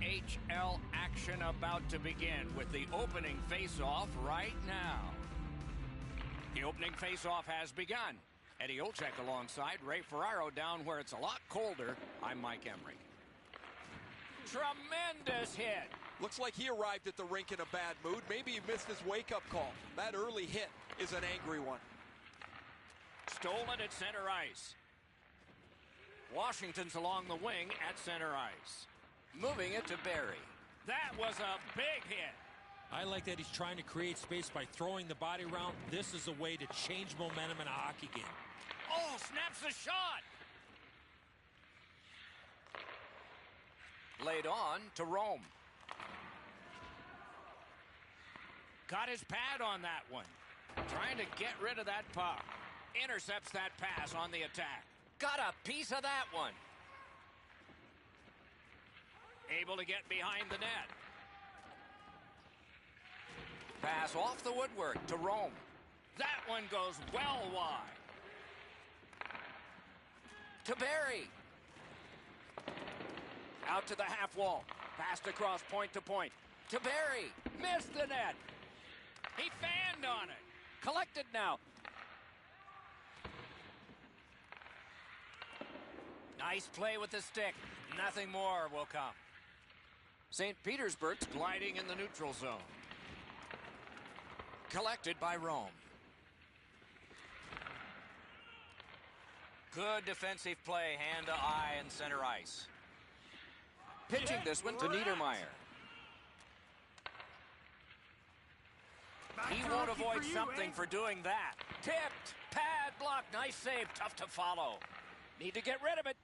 EASHL action about to begin with the opening face-off right now. The opening face-off has begun. Eddie Olczyk alongside Ray Ferraro down where it's a lot colder. I'm Mike Emrick. Tremendous hit. Looks like he arrived at the rink in a bad mood. Maybe he missed his wake-up call. That early hit is an angry one. Stolen at center ice. Washington's along the wing at center ice. Moving it to Barrie. That was a big hit. I like that he's trying to create space by throwing the body around. This is a way to change momentum in a hockey game. Oh, snaps the shot. Laid on to Rome. Got his pad on that one. Trying to get rid of that puck. Intercepts that pass on the attack. Got a piece of that one. Able to get behind the net. Pass off the woodwork to Rome. That one goes well wide. To Barrie. Out to the half wall. Passed across point to point. To Barrie. Missed the net. He fanned on it. Collected now. Nice play with the stick. Nothing more will come. St. Petersburg's gliding in the neutral zone. Collected by Rome. Good defensive play, hand to eye and center ice. Pitching this one to Niedermeyer. He won't avoid something for doing that. Tipped. Pad block. Nice save. Tough to follow. Need to get rid of it.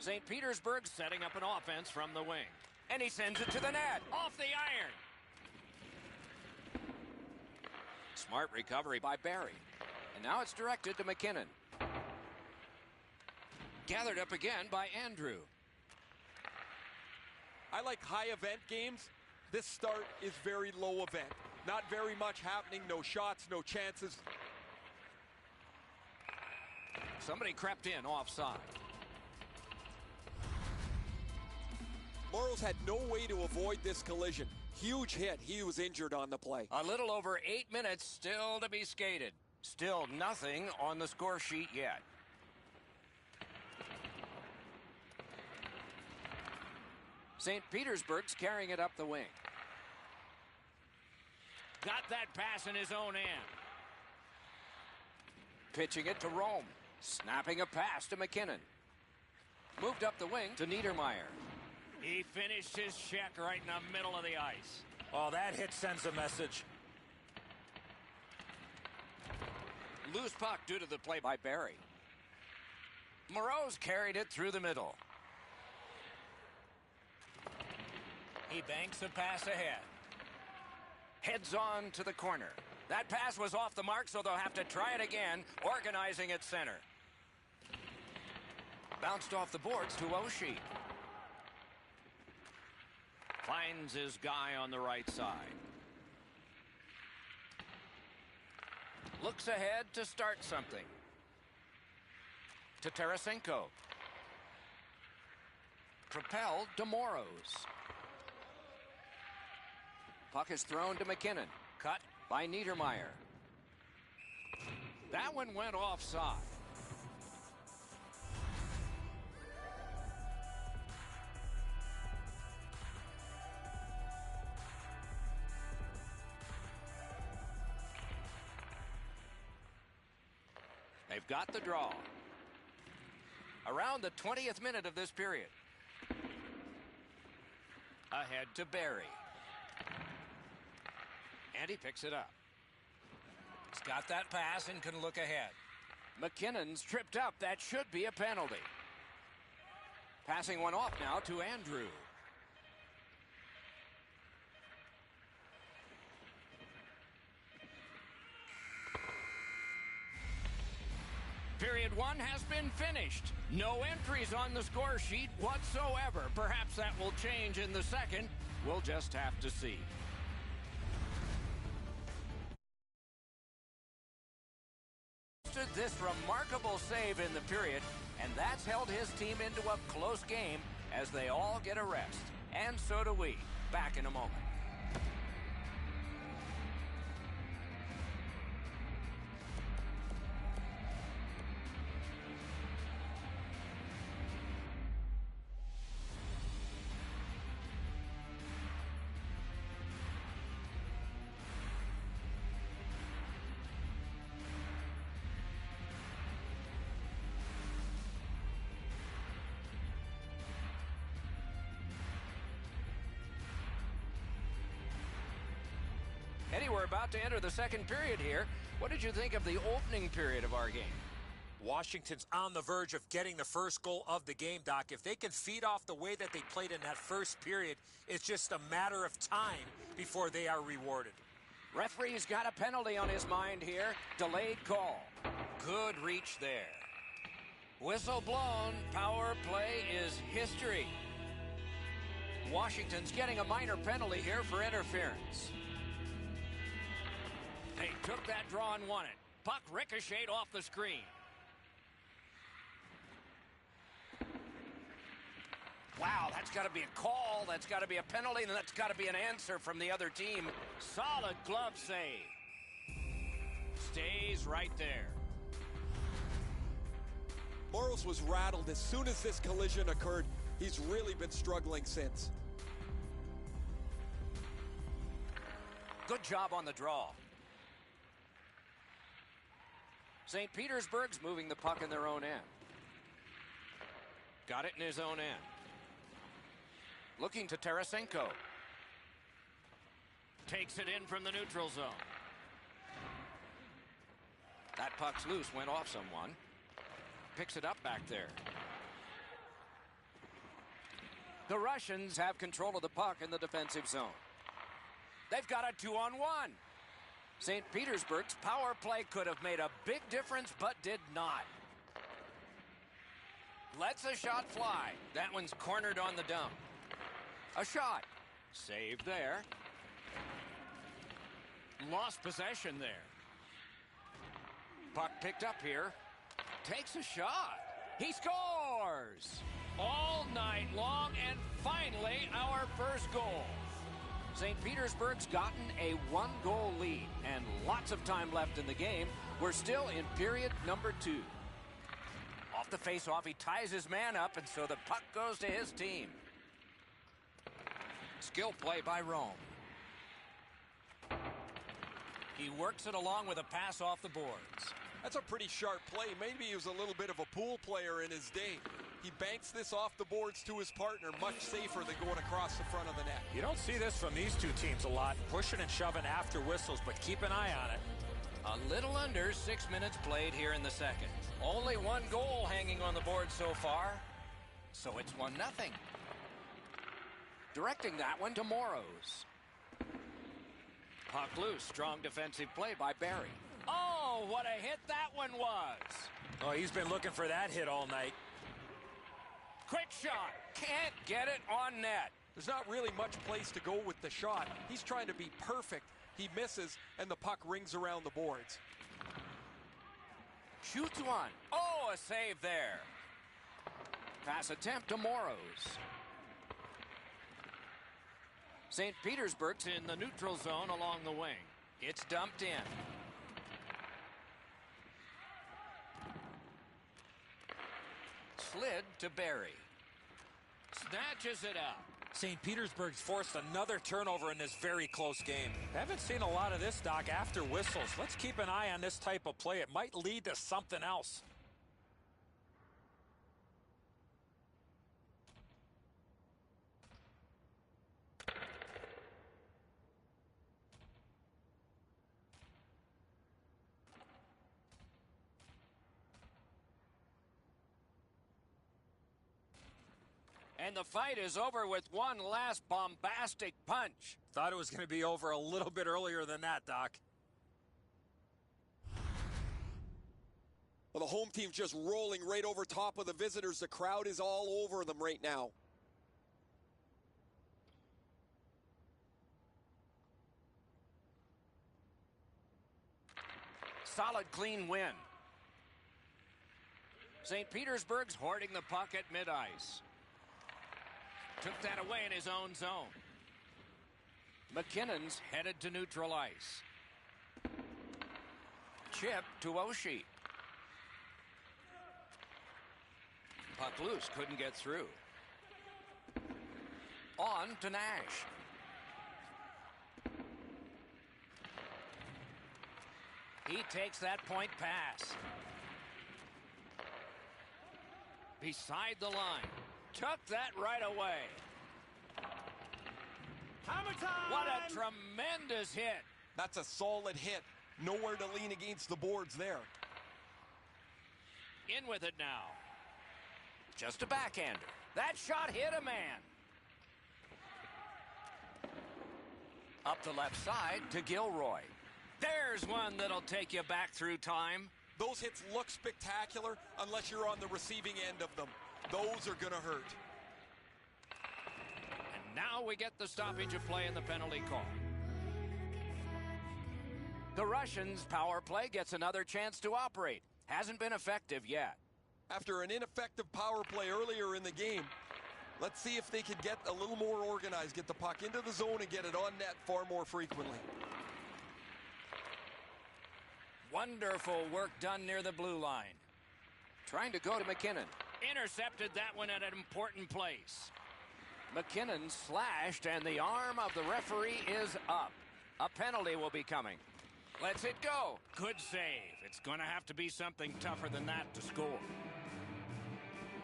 St. Petersburg setting up an offense from the wing. And he sends it to the net. Off the iron. Smart recovery by Barrie. And now it's directed to McKinnon. Gathered up again by Andrew. I like high event games. This start is very low event. Not very much happening. No shots, no chances. Somebody crept in offside. Morrow's had no way to avoid this collision. Huge hit. He was injured on the play. A little over 8 minutes still to be skated. Still nothing on the score sheet yet. St. Petersburg's carrying it up the wing. Got that pass in his own end. Pitching it to Rome. Snapping a pass to McKinnon. Moved up the wing to Niedermeyer. He finished his check right in the middle of the ice. Oh, that hit sends a message. Loose puck due to the play by Barrie. Moreau's carried it through the middle. He banks a pass ahead. Heads on to the corner. That pass was off the mark, so they'll have to try it again, organizing at center. Bounced off the boards to Oshie. Finds his guy on the right side. Looks ahead to start something. To Tarasenko. Propelled to Moros. Puck is thrown to McKinnon. Cut by Niedermeyer. That one went offside. got the draw. Around the 20th minute of this period. Ahead to Barry. And he picks it up. He's got that pass and can look ahead. McKinnon's tripped up. That should be a penalty. Passing one off now to Andrew. Period one has been finished. No entries on the score sheet whatsoever. Perhaps that will change in the second. We'll just have to see. This remarkable save in the period, and that's held his team into a close game as they all get a rest. And so do we. Back in a moment. Eddie, we're about to enter the second period here. What did you think of the opening period of our game? Washington's on the verge of getting the first goal of the game, Doc. If they can feed off the way that they played in that first period, it's just a matter of time before they are rewarded. Referee's got a penalty on his mind here. Delayed call. Good reach there. Whistle blown. Power play is history. Washington's getting a minor penalty here for interference. They took that draw and won it. Puck ricocheted off the screen. Wow, that's got to be a call. That's got to be a penalty, and that's got to be an answer from the other team. Solid glove save. Stays right there. Moros was rattled as soon as this collision occurred. He's really been struggling since. Good job on the draw. St. Petersburg's moving the puck in their own end. Got it in his own end. Looking to Tarasenko. Takes it in from the neutral zone. That puck's loose, went off someone. Picks it up back there. The Russians have control of the puck in the defensive zone. They've got a 2-on-1. St. Petersburg's power play could have made a big difference, but did not. Lets a shot fly. That one's cornered on the dump. A shot. Saved there. Lost possession there. Puck picked up here. Takes a shot. He scores! All night long, and finally our first goal. St. Petersburg's gotten a one-goal lead, and lots of time left in the game. We're still in period number 2. Off the face-off, he ties his man up, and so the puck goes to his team. Skill play by Rome. He works it along with a pass off the boards. That's a pretty sharp play. Maybe he was a little bit of a pool player in his day. He banks this off the boards to his partner, much safer than going across the front of the net. You don't see this from these two teams a lot, pushing and shoving after whistles, but keep an eye on it. A little under 6 minutes played here in the second. Only one goal hanging on the board so far, so it's 1-0. Directing that one to Moros. Puck loose, strong defensive play by Barry. Oh, what a hit that one was. Oh, he's been looking for that hit all night. Quick shot. Can't get it on net. There's not really much place to go with the shot. He's trying to be perfect. He misses, and the puck rings around the boards. Shoots one. Oh, a save there. Pass attempt to Moros. St. Petersburg's in the neutral zone along the wing. It's dumped in. Slid to Barry. Snatches it up. St. Petersburg's forced another turnover in this very close game. Haven't seen a lot of this, Doc, after whistles. Let's keep an eye on this type of play. It might lead to something else. And the fight is over with one last bombastic punch. Thought it was going to be over a little bit earlier than that, Doc. Well, the home team's just rolling right over top of the visitors. The crowd is all over them right now. Solid, clean win. St. Petersburg's hoarding the puck at mid-ice. Took that away in his own zone. McKinnon's headed to neutral ice. Chip to Oshie. Puck loose, couldn't get through. On to Nash. He takes that point pass. Beside the line. Took that right away. What a tremendous hit. That's a solid hit. Nowhere to lean against the boards there. In with it now. Just a backhander. That shot hit a man. Up the left side to Gilroy. There's one that'll take you back through time. Those hits look spectacular unless you're on the receiving end of them. Those are going to hurt. And now we get the stoppage of play in the penalty call. The Russians' power play gets another chance to operate. Hasn't been effective yet. After an ineffective power play earlier in the game, let's see if they could get a little more organized, get the puck into the zone and get it on net far more frequently. Wonderful work done near the blue line. Trying to go to McKinnon. Intercepted that one at an important place. McKinnon slashed, and the arm of the referee is up. A penalty will be coming. Lets it go. Good save. It's going to have to be something tougher than that to score.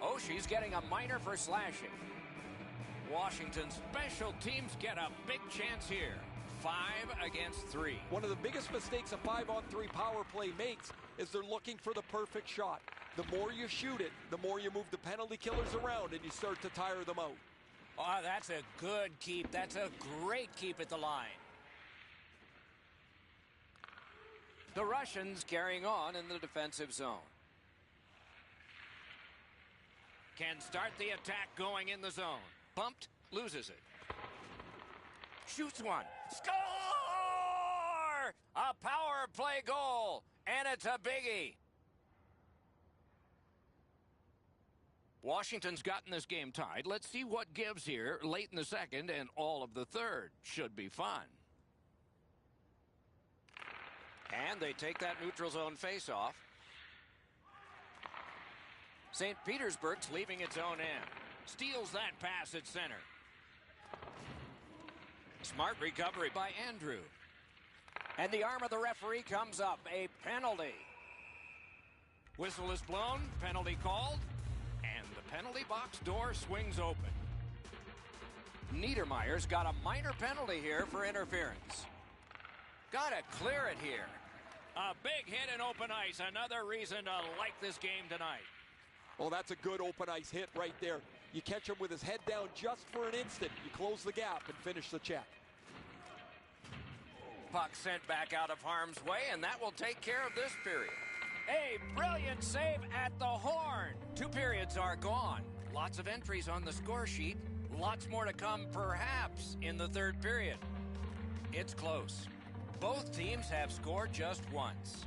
Oshie's getting a minor for slashing. Washington's special teams get a big chance here. 5 against 3. One of the biggest mistakes a 5-on-3 power play makes is they're looking for the perfect shot. The more you shoot it, the more you move the penalty killers around and you start to tire them out. Oh, that's a good keep. That's a great keep at the line. The Russians carrying on in the defensive zone. Can start the attack going in the zone. Bumped, loses it. Shoots one. Score! A power play goal, and it's a biggie. Washington's gotten this game tied. Let's see what gives here late in the second and all of the third. Should be fun. And they take that neutral zone faceoff. St. Petersburg's leaving its own end. Steals that pass at center. Smart recovery by Andrew. And the arm of the referee comes up. A penalty. Whistle is blown. Penalty called. And the penalty box door swings open. Niedermayer's got a minor penalty here for interference. Got to clear it here. A big hit in open ice. Another reason to like this game tonight. Oh, that's a good open ice hit right there. You catch him with his head down just for an instant. You close the gap and finish the check. Puck sent back out of harm's way, and that will take care of this period. A brilliant save at the horn. 2 periods are gone. Lots of entries on the score sheet. Lots more to come, perhaps, in the third period. It's close. Both teams have scored just once.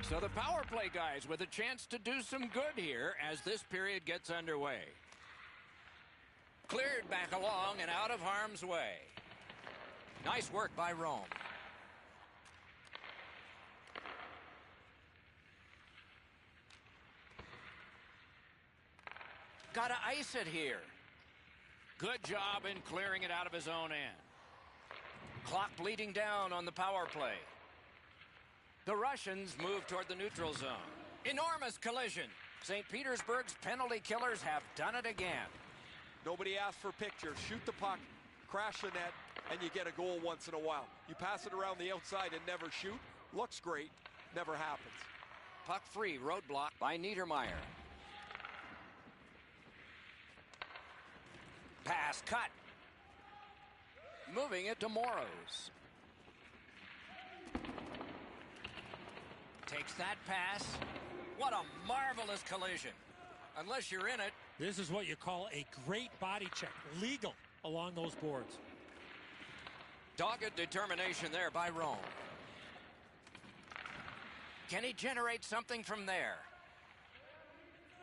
So the power play guys with a chance to do some good here as this period gets underway. Cleared back along and out of harm's way. Nice work by Rome. Gotta ice it here. Good job in clearing it out of his own end. Clock bleeding down on the power play. The Russians move toward the neutral zone. Enormous collision. St. Petersburg's penalty killers have done it again. Nobody asked for pictures. Shoot the puck, crash the net, and you get a goal once in a while. You pass it around the outside and never shoot. Looks great. Never happens. Puck free, roadblock by Niedermeyer. Pass cut. Moving it to Moros. Takes that pass. What a marvelous collision. Unless you're in it. This is what you call a great body check. Legal along those boards. Dogged determination there by Rome. Can he generate something from there?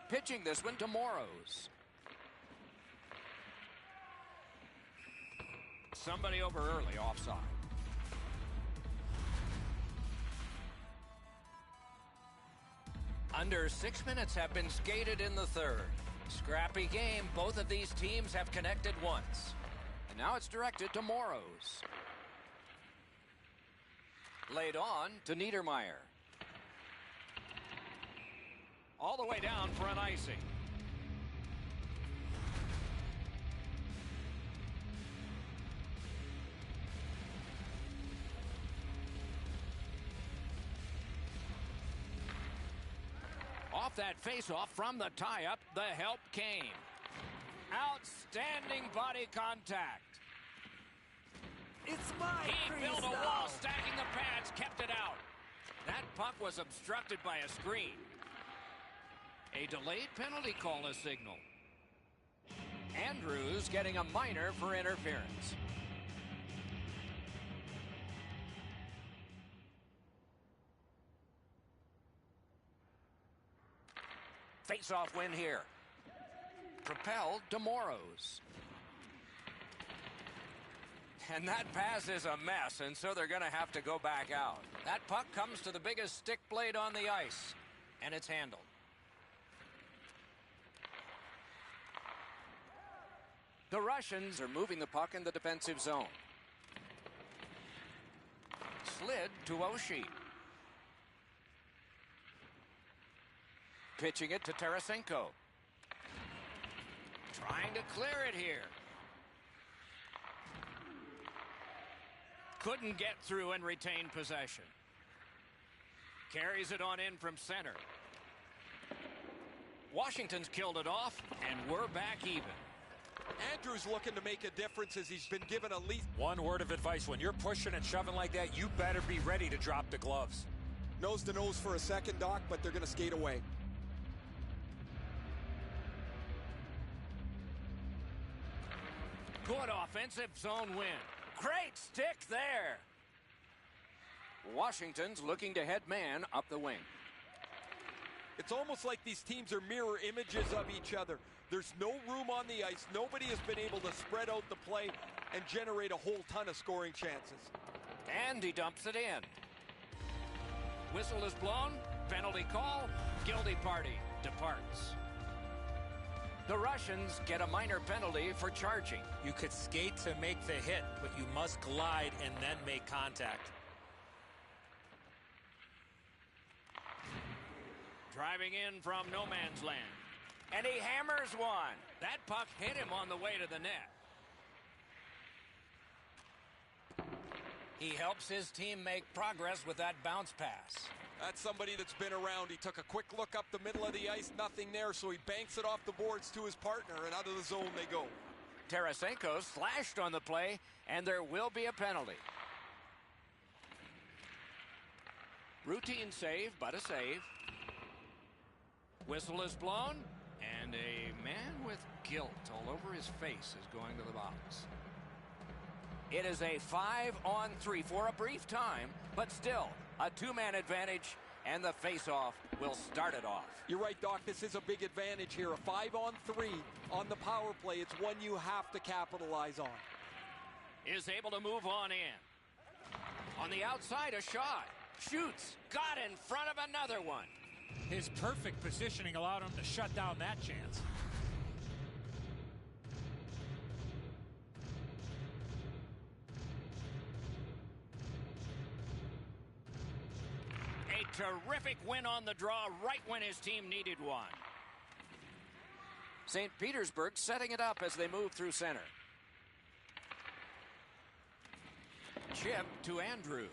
Pitching this one to Moros. Somebody over early, offside. Under 6 minutes have been skated in the third. Scrappy game. Both of these teams have connected once. And now it's directed to Moros. Laid on to Niedermeyer. All the way down for an icing. Off that face-off from the tie-up, the help came. Outstanding body contact. It's my He built a wall, stacking the pads, kept it out. That puck was obstructed by a screen. A delayed penalty call is signaled. Andrews getting a minor for interference. Face-off win here. Propelled to Moros. And that pass is a mess, and so they're going to have to go back out. That puck comes to the biggest stick blade on the ice, and it's handled. The Russians are moving the puck in the defensive zone. Slid to Oshie. Pitching it to Tarasenko. Trying to clear it here. Couldn't get through and retain possession. Carries it on in from center. Washington's killed it off, and we're back even. Andrews looking to make a difference as he's been given a lead. One word of advice. When you're pushing and shoving like that, you better be ready to drop the gloves. Nose to nose for a second, Doc, but they're going to skate away. Good offensive zone win. Great stick there. Washington's looking to head man up the wing. It's almost like these teams are mirror images of each other. There's no room on the ice. Nobody has been able to spread out the play and generate a whole ton of scoring chances. And he dumps it in. Whistle is blown. Penalty call. Guilty party departs. The Russians get a minor penalty for charging. You could skate to make the hit, but you must glide and then make contact. Driving in from no man's land. And he hammers one. That puck hit him on the way to the net. He helps his team make progress with that bounce pass. That's somebody that's been around. He took a quick look up the middle of the ice, nothing there, so he banks it off the boards to his partner, and out of the zone they go. Tarasenko slashed on the play, and there will be a penalty. Routine save, but a save. Whistle is blown, and a man with guilt all over his face is going to the box. It is a 5-on-3 for a brief time, but still a two-man advantage And the face-off will start it off. You're right, Doc. This is a big advantage here. A 5-on-3 on the power play. It's one you have to capitalize on. Is able to move on in. On the outside, a shot. Shoots. Got in front of another one. His perfect positioning allowed him to shut down that chance. A terrific win on the draw right when his team needed one. St. Petersburg setting it up as they move through center. Chip to Andrew.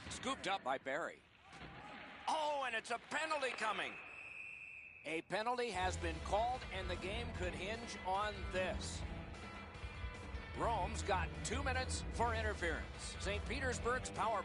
Scooped up by Barry. Oh, and it's a penalty coming. A penalty has been called, and the game could hinge on this. Rome's got 2 minutes for interference. St. Petersburg's power.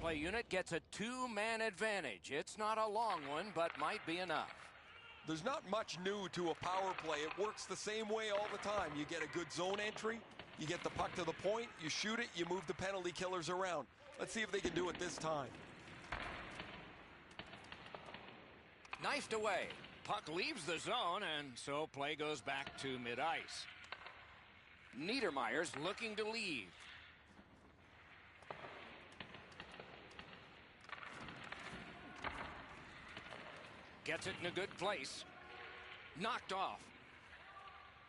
Play unit gets a 2-man advantage. It's not a long one, but might be enough. There's not much new to a power play. It works the same way all the time. You get a good zone entry, you get the puck to the point, you shoot it, you move the penalty killers around. Let's see if they can do it this time. Knifed away. Puck leaves the zone, and so play goes back to mid-ice. Niedermayer's looking to leave. Gets it in a good place. Knocked off.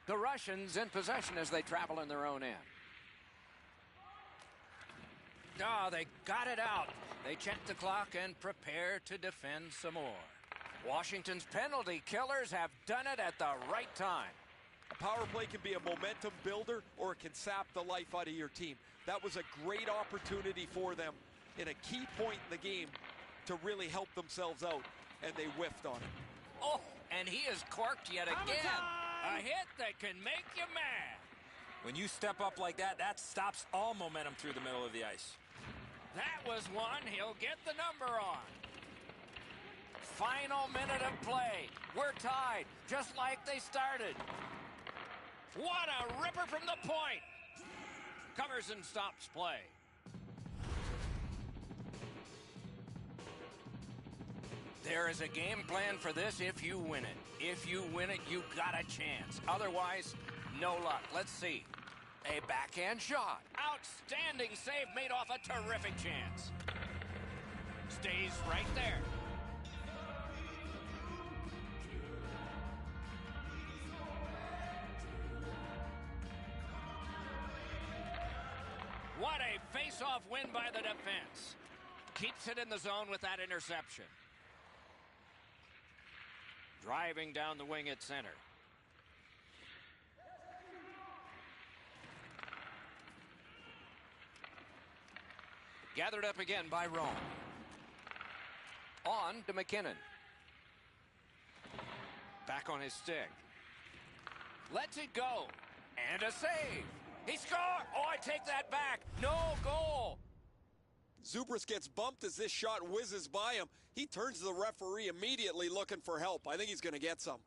The Russians in possession as they travel in their own end. Oh, they got it out. They check the clock and prepare to defend some more. Washington's penalty killers have done it at the right time. A power play can be a momentum builder, or it can sap the life out of your team. That was a great opportunity for them in a key point in the game to really help themselves out. And they whiffed on it. Oh, and he is corked yet again. A hit that can make you mad. When you step up like that, that stops all momentum through the middle of the ice. That was one he'll get the number on. Final minute of play. We're tied, just like they started. What a ripper from the point. Covers and stops play. There is a game plan for this if you win it. If you win it, you got a chance. Otherwise, no luck. Let's see. A backhand shot. Outstanding save made off a terrific chance. Stays right there. What a face-off win by the defense. Keeps it in the zone with that interception. Driving down the wing at center. Gathered up again by Rome. On to McKinnon. Back on his stick. Lets it go. And a save. He scored. Oh, I take that back. No goal. Zubris gets bumped as this shot whizzes by him. He turns to the referee immediately looking for help. I think he's going to get some.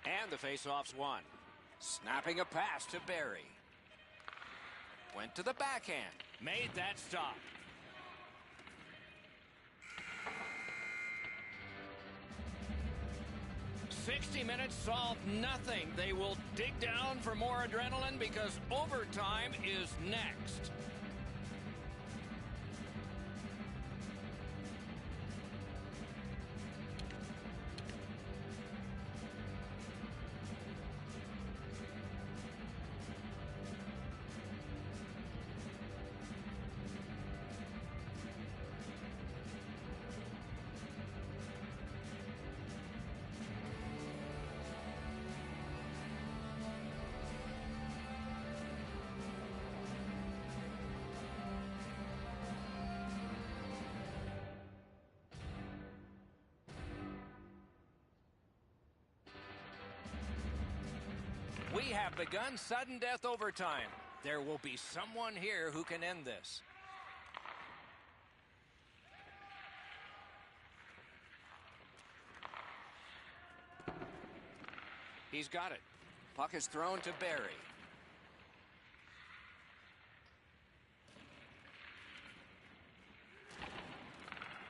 And the faceoff's won. Snapping a pass to Barry. Went to the backhand. Made that stop. "60 minutes solved nothing. They will dig down for more adrenaline because overtime is next." We have begun sudden death overtime. There will be someone here who can end this. He's got it. Puck is thrown to Barry.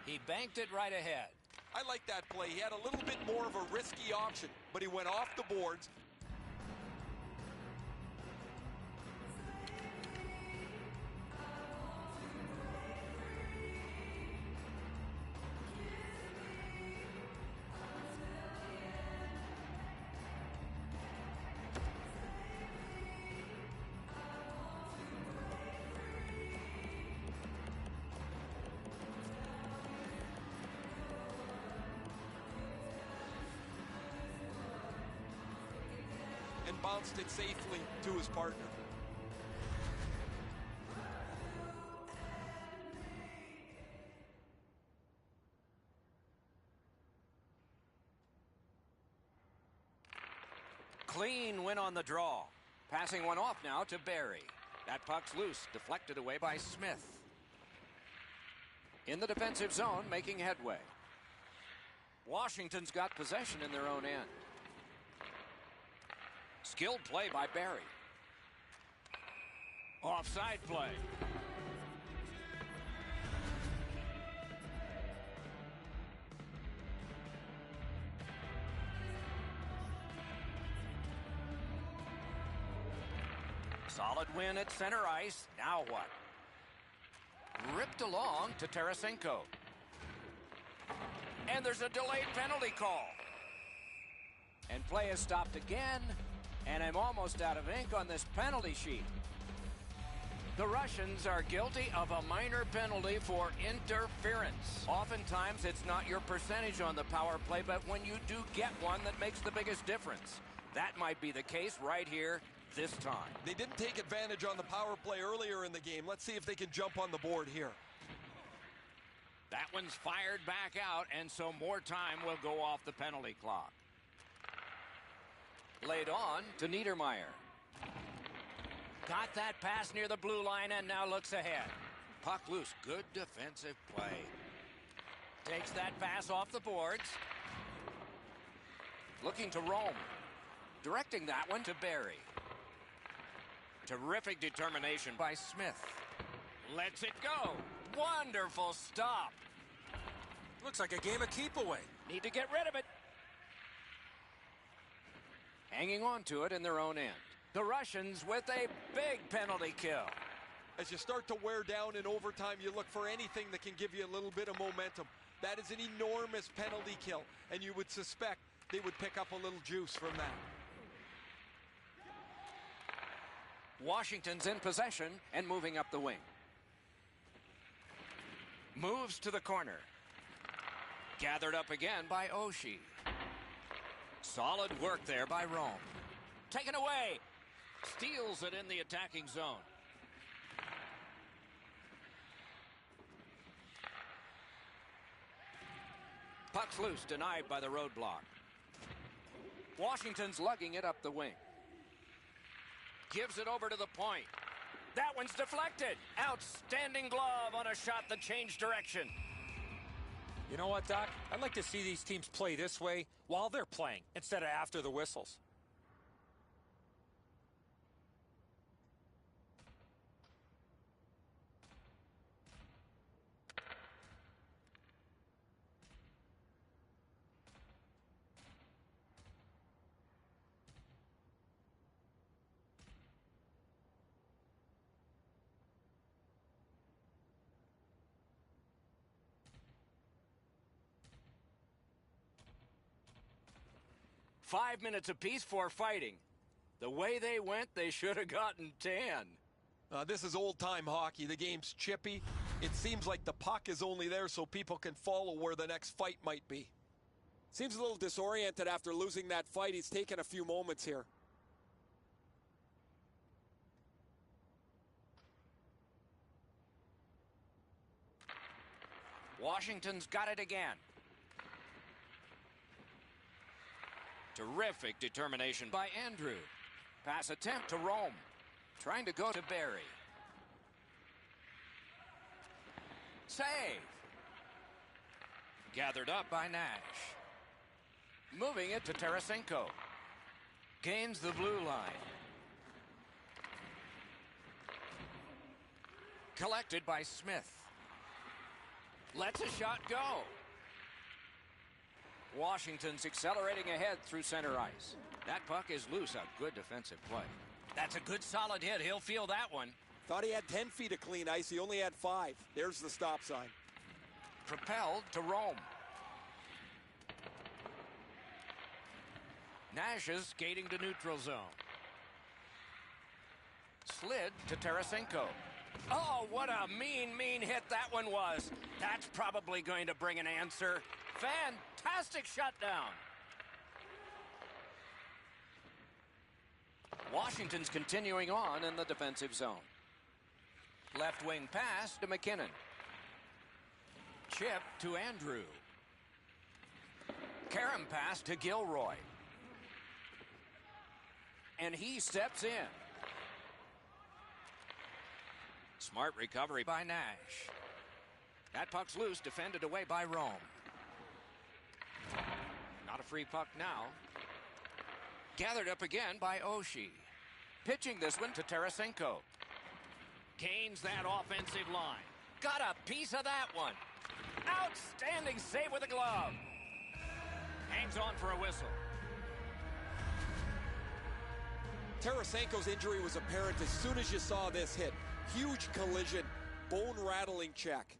He banked it right ahead. I like that play. He had a little bit more of a risky option, but he went off the boards. And bounced it safely to his partner. Clean win on the draw. Passing one off now to Barry. That puck's loose, deflected away by Smith. In the defensive zone, making headway. Washington's got possession in their own end. Skilled play by Barry. Offside play. Solid win at center ice. Now what? Ripped along to Tarasenko. And there's a delayed penalty call. And play is stopped again. And I'm almost out of ink on this penalty sheet. The Russians are guilty of a minor penalty for interference. Oftentimes, it's not your percentage on the power play, but when you do get one that makes the biggest difference. That might be the case right here this time. They didn't take advantage on the power play earlier in the game. Let's see if they can jump on the board here. That one's fired back out, and so more time will go off the penalty clock. Laid on to Niedermeyer. Got that pass near the blue line and now looks ahead. Puck loose. Good defensive play. Takes that pass off the boards. Looking to Rome. Directing that one to Barry. Terrific determination by Smith. Lets it go. Wonderful stop. Looks like a game of keep away. Need to get rid of it. Hanging on to it in their own end. The Russians with a big penalty kill. As you start to wear down in overtime, you look for anything that can give you a little bit of momentum. That is an enormous penalty kill, and you would suspect they would pick up a little juice from that. Washington's in possession and moving up the wing. Moves to the corner. Gathered up again by Oshie. Solid work there by Rome. Taken away. Steals it in the attacking zone. Puck's loose, denied by the roadblock. Washington's lugging it up the wing. Gives it over to the point. That one's deflected. Outstanding glove on a shot that changed direction. You know what, Doc? I'd like to see these teams play this way while they're playing instead of after the whistles. Five minutes apiece for fighting. The way they went, they should have gotten 10. This is old-time hockey. The game's chippy. It seems like the puck is only there so people can follow where the next fight might be. Seems a little disoriented after losing that fight. He's taken a few moments here. Washington's got it again. Terrific determination by Andrew. Pass attempt to Rome. Trying to go to Barry. Save. Gathered up by Nash. Moving it to Tarasenko. Gains the blue line. Collected by Smith. Lets a shot go. Washington's accelerating ahead through center ice. That puck is loose. A good defensive play. That's a good solid hit. He'll feel that one. Thought he had 10 feet of clean ice. He only had 5. There's the stop sign. Propelled to Rome. Nash is skating to neutral zone. Slid to Tarasenko. Oh, what a mean hit that one was. That's probably going to bring an answer. Fantastic shutdown. Washington's continuing on in the defensive zone. Left wing pass to McKinnon. Chip to Andrew. Karam pass to Gilroy. And he steps in. Smart recovery by Nash. That puck's loose, defended away by Rome. Not a free puck now. Gathered up again by Oshie. Pitching this one to Tarasenko. Gains that offensive line. Got a piece of that one. Outstanding save with a glove. Hangs on for a whistle. Tarasenko's injury was apparent as soon as you saw this hit. Huge collision, bone-rattling check.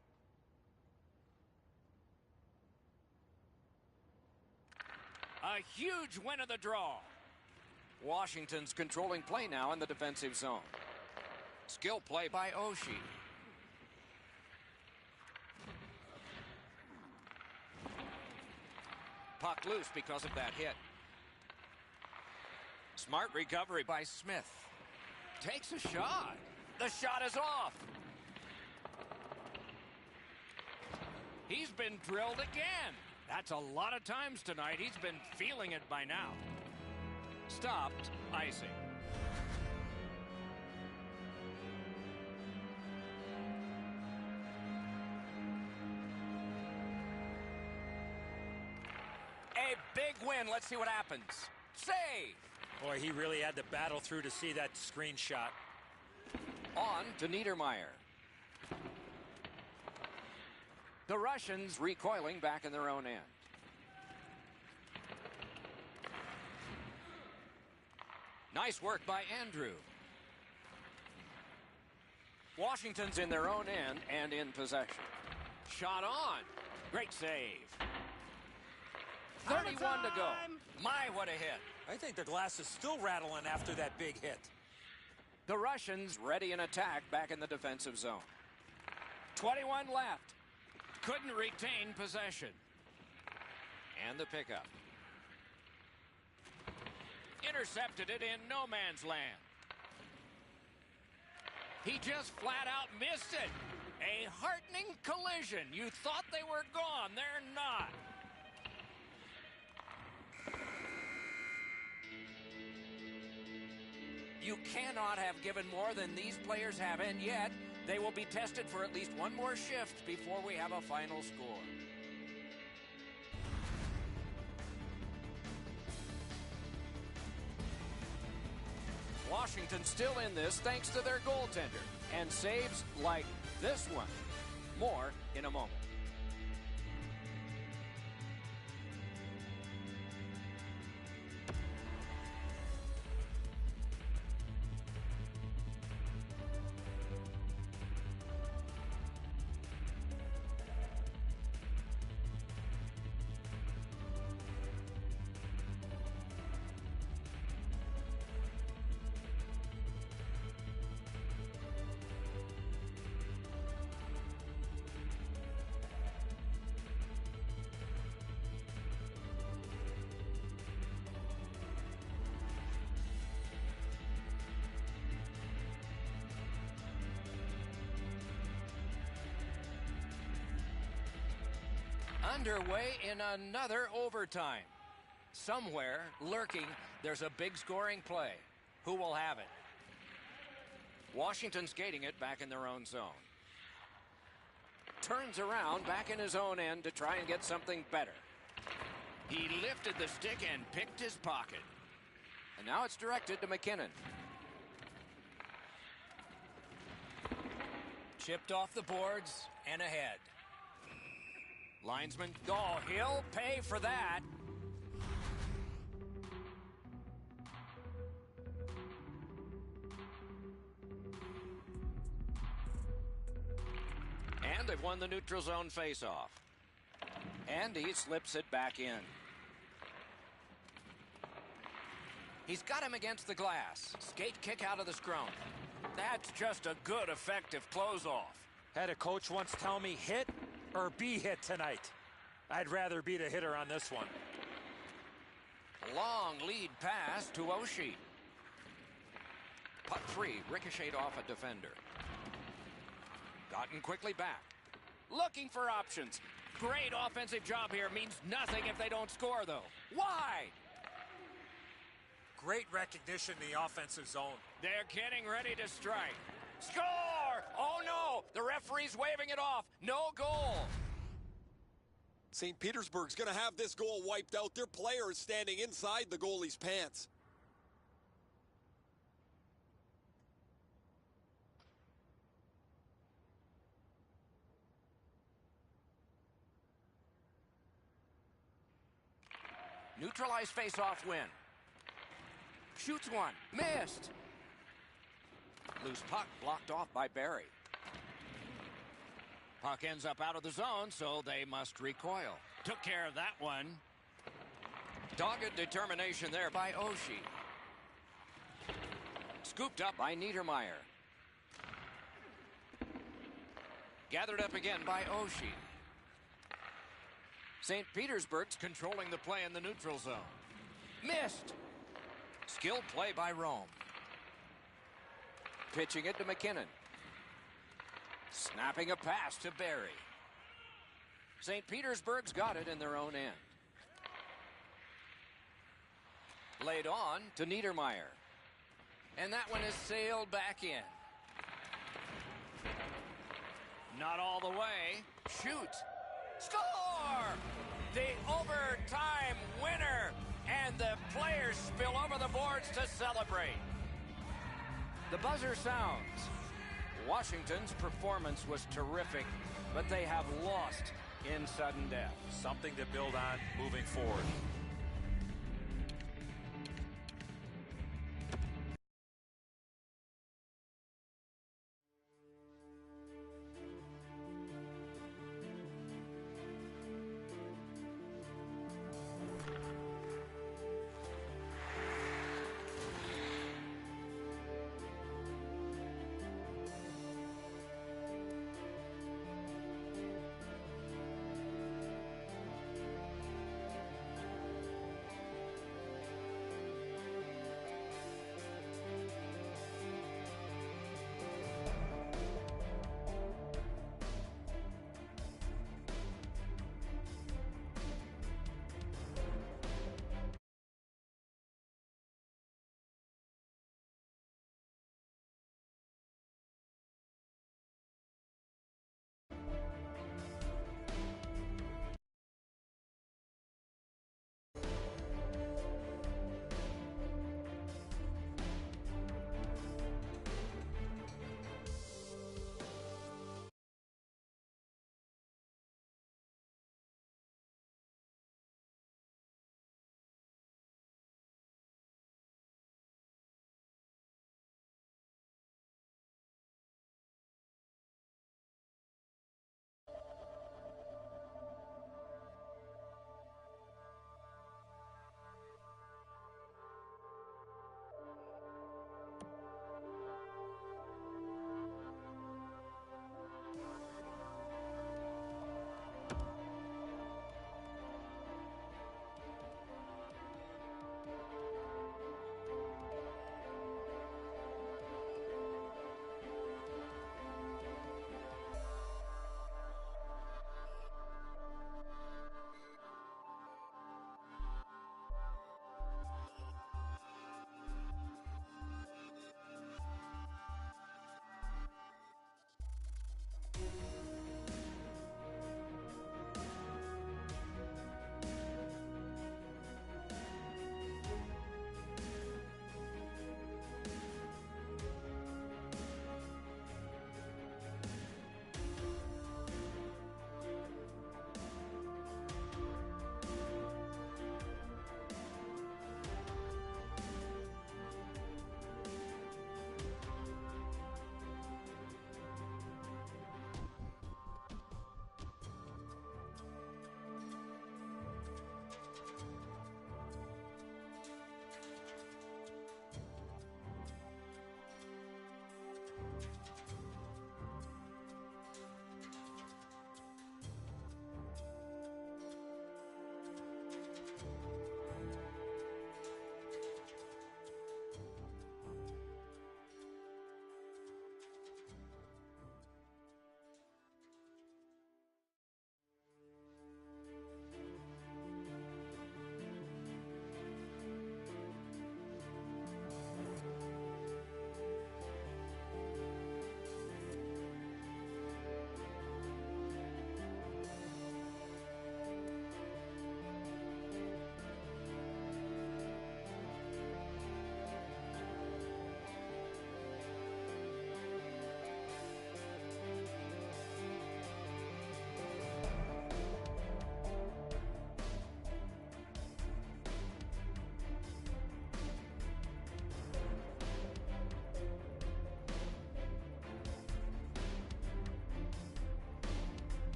A huge win of the draw. Washington's controlling play now in the defensive zone. Skill play by Oshie. Puck loose because of that hit. Smart recovery by Smith. Takes a shot. The shot is off. He's been drilled again. That's a lot of times tonight. He's been feeling it by now. Stopped icing. A big win. Let's see what happens. Save. Boy, he really had to battle through to see that screenshot. On to Niedermeyer. The Russians recoiling back in their own end. Nice work by Andrew. Washington's in their own end and in possession. Shot on. Great save. 31 to go. My, what a hit. I think the glass is still rattling after that big hit. The Russians ready in attack back in the defensive zone. 21 left. Couldn't retain possession. And the pickup. Intercepted it in no man's land. He just flat out missed it. A heartening collision. You thought they were gone. They're not. You cannot have given more than these players have, and yet they will be tested for at least one more shift before we have a final score. Washington still in this thanks to their goaltender and saves like this one. More in a moment. Underway in another overtime. Somewhere, lurking, there's a big scoring play. Who will have it? Washington skating it back in their own zone. Turns around back in his own end to try and get something better. He lifted the stick and picked his pocket. And now it's directed to McKinnon. Chipped off the boards and ahead. Linesman, oh, he'll pay for that. And they've won the neutral zone faceoff. And he slips it back in. He's got him against the glass. Skate kick out of the scrum. That's just a good, effective close-off. Had a coach once tell me, hit or be hit tonight. I'd rather be the hitter on this one. Long lead pass to Oshie. Puck free, ricocheted off a defender. Gotten quickly back. Looking for options. Great offensive job here. Means nothing if they don't score, though. Why? Great recognition in the offensive zone. They're getting ready to strike. Score! Oh, no! The referee's waving it off. No goal. St. Petersburg's going to have this goal wiped out. Their player is standing inside the goalie's pants. Neutralized face-off win. Shoots one. Missed. Loose puck blocked off by Barry. Puck ends up out of the zone, so they must recoil. Took care of that one. Dogged determination there by Oshie. Scooped up by Niedermeyer. Gathered up again by Oshie. St. Petersburg's controlling the play in the neutral zone. Missed. Skilled play by Rome. Pitching it to McKinnon. Snapping a pass to Barry. St. Petersburg's got it in their own end. Laid on to Niedermeyer. And that one is sailed back in. Not all the way. Shoots. Score! The overtime winner. And the players spill over the boards to celebrate. The buzzer sounds. Washington's performance was terrific, but they have lost in sudden death. Something to build on moving forward.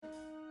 it.